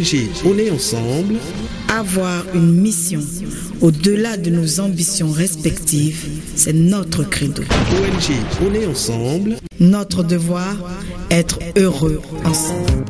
ONG On est ensemble. Avoir une mission au-delà de nos ambitions respectives, c'est notre credo. ONG On est ensemble. Notre devoir, être heureux ensemble.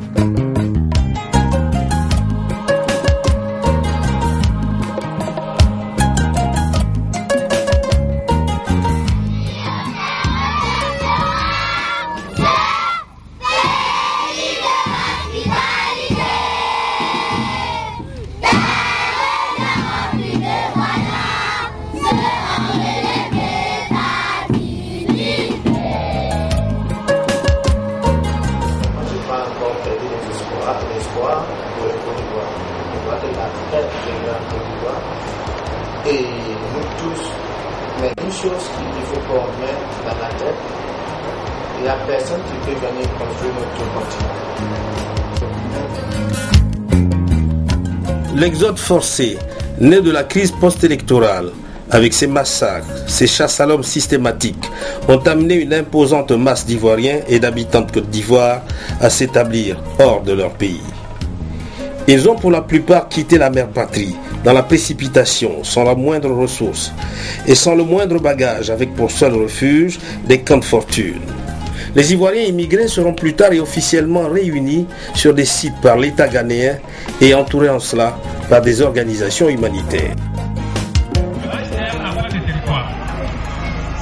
Et nous tous, mais une chose qu'il faut qu'on mette dans la tête, il n'y a personne qui peut venir construire notre continent. L'exode forcé, né de la crise post-électorale, avec ses massacres, ses chasses à l'homme systématiques, ont amené une imposante masse d'Ivoiriens et d'habitants de Côte d'Ivoire à s'établir hors de leur pays. Ils ont pour la plupart quitté la mère patrie, dans la précipitation, sans la moindre ressource et sans le moindre bagage, avec pour seul refuge des camps de fortune. Les Ivoiriens immigrés seront plus tard et officiellement réunis sur des sites par l'État ghanéen et entourés en cela par des organisations humanitaires.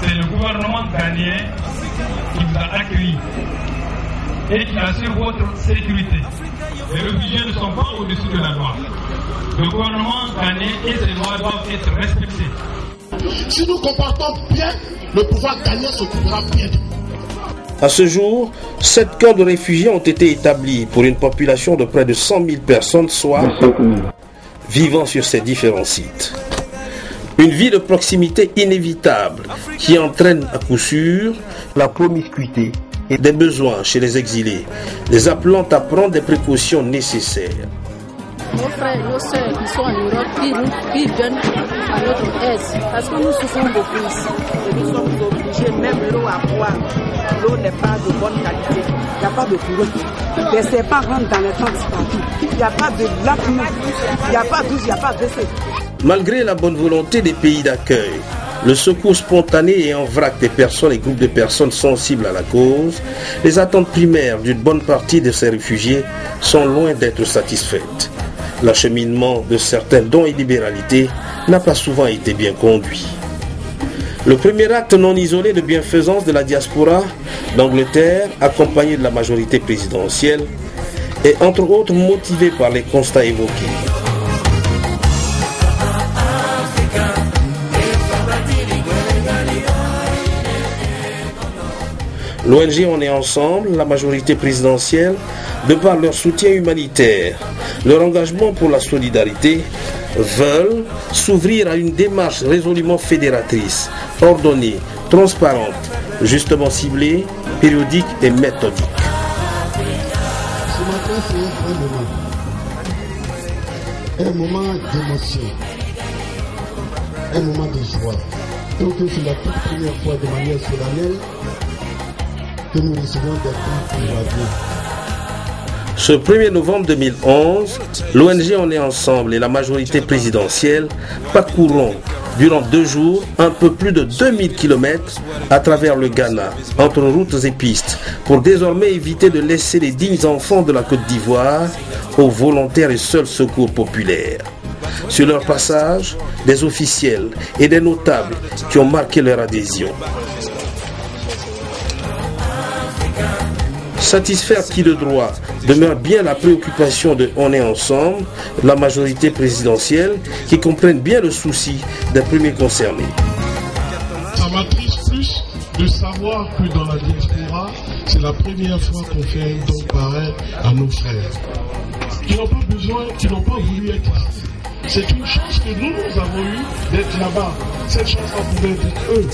C'est le gouvernement ghanéen qui vous a accueillis et qui assure votre sécurité. Les réfugiés ne sont pas au-dessus de la loi. Le gouvernement ghanéen et ses lois doivent être respectées. Si nous comportons bien, le pouvoir ghanéen s'occupera bien de nous. À ce jour, 7 camps de réfugiés ont été établis pour une population de près de 100 000 personnes, soit vivant sur ces différents sites. Une vie de proximité inévitable qui entraîne à coup sûr la promiscuité et des besoins chez les exilés, les appelant à prendre des précautions nécessaires. Nos frères et nos sœurs qui sont en Europe, qui viennent à notre aide, parce que nous souffrons beaucoup ici. Et nous sommes obligés, même l'eau à boire, l'eau n'est pas de bonne qualité. Il n'y a pas de courant. Les serpents rentrent dans les tentes partout. Il n'y a pas de lac, il n'y a pas de douche, il n'y a pas de WC. Malgré la bonne volonté des pays d'accueil, le secours spontané et en vrac des personnes et groupes de personnes sensibles à la cause, les attentes primaires d'une bonne partie de ces réfugiés sont loin d'être satisfaites. L'acheminement de certains dons et libéralités n'a pas souvent été bien conduit. Le premier acte non isolé de bienfaisance de la diaspora d'Angleterre, accompagné de la majorité présidentielle, est entre autres motivé par les constats évoqués. L'ONG On est ensemble, la majorité présidentielle, de par leur soutien humanitaire, leur engagement pour la solidarité, veulent s'ouvrir à une démarche résolument fédératrice, ordonnée, transparente, justement ciblée, périodique et méthodique. Ce matin, c'est un moment d'émotion, un moment de joie. Donc c'est la toute première fois de manière solennelle que nous recevons des fonds ivoiriens. Ce 1er novembre 2011, l'ONG On est ensemble et la majorité présidentielle parcourront durant 2 jours un peu plus de 2000 km à travers le Ghana, entre routes et pistes, pour désormais éviter de laisser les dignes enfants de la Côte d'Ivoire aux volontaires et seuls secours populaires. Sur leur passage, des officiels et des notables qui ont marqué leur adhésion. Satisfaire qui de droit demeure bien la préoccupation de On est ensemble, la majorité présidentielle, qui comprennent bien le souci des premiers concernés. Ça m'attriste plus de savoir que dans la diaspora, c'est la première fois qu'on fait un don pareil à nos frères. Qui n'ont pas besoin, qui n'ont pas voulu être ici. C'est une chance que nous avons eue d'être là-bas. Cette chance-là pouvait être eux.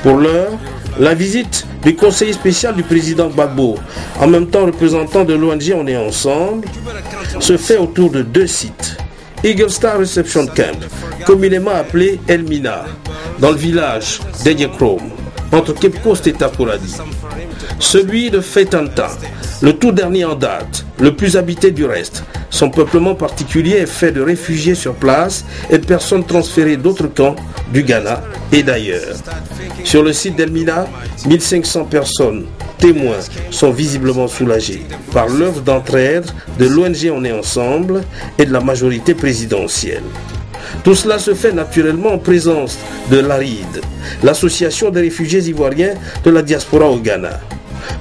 Pour l'heure, la visite du conseiller spécial du président Gbagbo, en même temps représentant de l'ONG On est ensemble, se fait autour de 2 sites. Eagle Star Reception Camp, communément appelé Elmina, dans le village d'Ediekrom, entre Cape Coast et Takoradi. Celui de Fetanta, le tout dernier en date, le plus habité du reste. Son peuplement particulier est fait de réfugiés sur place et de personnes transférées d'autres camps du Ghana et d'ailleurs. Sur le site d'Elmina, 1500 personnes témoins sont visiblement soulagés par l'œuvre d'entraide de l'ONG On est ensemble et de la majorité présidentielle. Tout cela se fait naturellement en présence de l'ARID, l'association des réfugiés ivoiriens de la diaspora au Ghana.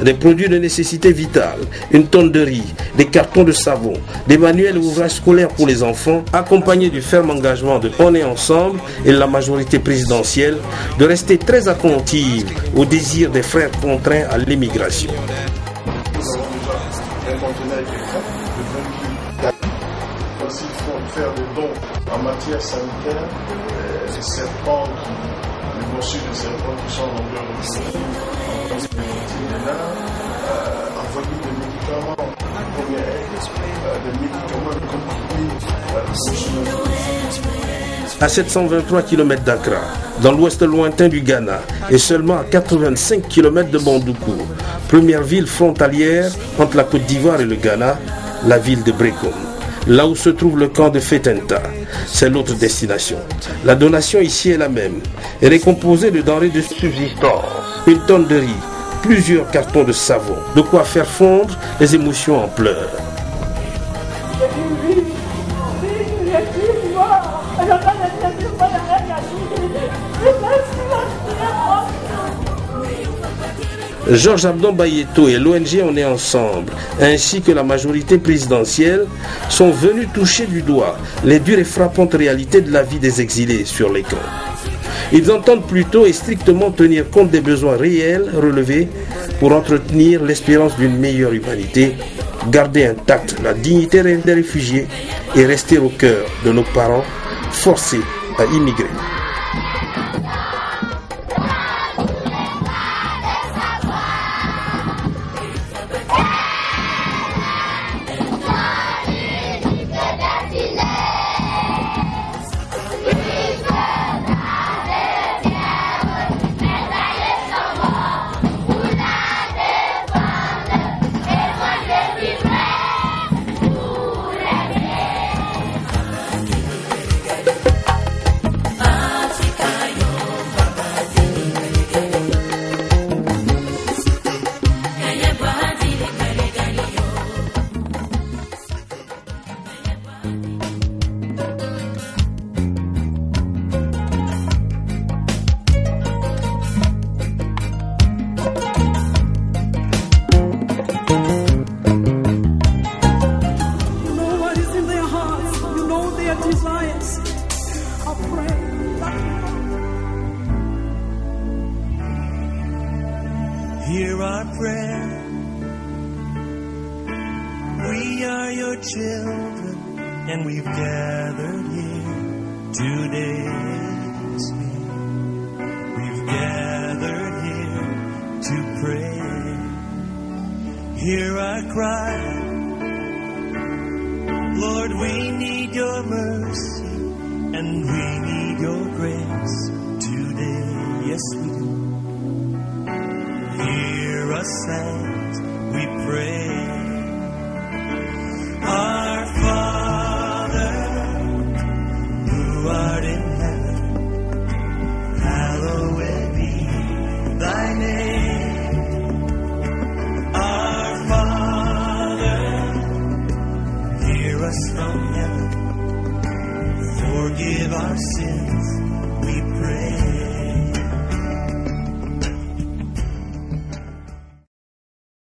Des produits de nécessité vitale, une tonne de riz, des cartons de savon, des manuels et ouvrages scolaires pour les enfants, accompagnés du ferme engagement de On est ensemble et de la majorité présidentielle de rester très attentive au désir des frères contraints à l'émigration. S'il faut faire des dons en matière sanitaire, les serpents, les morsures de serpents qui sont en longueur de envoyer des médicaments de première aide, des médicaments de comprimés. À 723 km d'Accra, dans l'ouest lointain du Ghana, et seulement à 85 km de Bandoukou, première ville frontalière entre la Côte d'Ivoire et le Ghana, la ville de Brekom. Là où se trouve le camp de Fetenta, c'est l'autre destination. La donation ici est la même. Elle est composée de denrées de subsistance, une tonne de riz, plusieurs cartons de savon, de quoi faire fondre les émotions en pleurs. Georges Abdon Bayeto et l'ONG On est ensemble, ainsi que la majorité présidentielle, sont venus toucher du doigt les dures et frappantes réalités de la vie des exilés sur les camps. Ils entendent plutôt et strictement tenir compte des besoins réels relevés pour entretenir l'espérance d'une meilleure humanité, garder intacte la dignité des réfugiés et rester au cœur de nos parents forcés à immigrer. Hear our prayer. We are your children, and we've gathered here today. We've gathered here to pray. Hear our cry. Lord, we need your mercy, and we need your grace today. Yes, we do. Hear us as we pray. Our Father, who art in heaven, hallowed be thy name. Our Father, hear us from heaven. Forgive our sins, we pray.